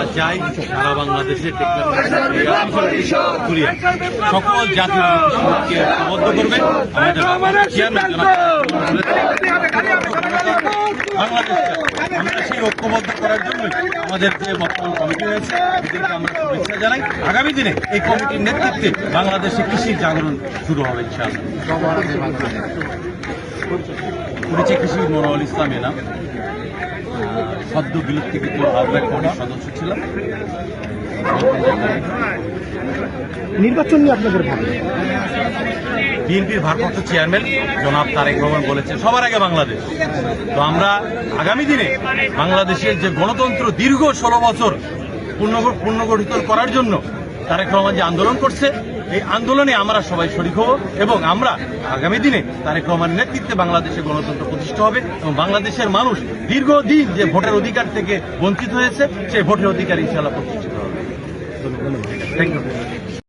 আমরা চাই সারা বাংলাদেশে সকল জাতির ঐক্যকে ঐক্যবদ্ধ করবে। আমাদের চেয়ারম্যান আমরা সেই ঐক্যবদ্ধ করার জন্য আমাদের যে বর্তমান কমিটি রয়েছে এদেরকে আমরা শুভেচ্ছা জানাই। আগামী দিনে এই কমিটির নেতৃত্বে বাংলাদেশে কৃষির জাগরণ শুরু হবে ইনশাআল্লাহ। পরিচয় কৃষি মনোয়াল ইসলাম এনাম, সদ্য বিলুপ্তিকৃত আহ্বায়ক কমিটির সদস্য ছিলাম। নির্বাচন নিয়ে আপনাদের ভাবনা? বিএনপির ভারপ্রাপ্ত চেয়ারম্যান জনাব তারেক রহমান বলেছেন সবার আগে বাংলাদেশ। তো আমরা আগামী দিনে বাংলাদেশের যে গণতন্ত্র দীর্ঘ 16 বছর পুনর্গঠিত করার জন্য তারেক রহমান যে আন্দোলন করছে, এই আন্দোলনে আমরা সবাই শরিক হব এবং আমরা আগামী দিনে তারেক রহমানের নেতৃত্বে বাংলাদেশে গণতন্ত্র প্রতিষ্ঠা হবে এবং বাংলাদেশের মানুষ দীর্ঘদিন যে ভোটের অধিকার থেকে বঞ্চিত হয়েছে সেই ভোটের অধিকার ইনশাআল্লাহ প্রতিষ্ঠিত হবে। Thank you.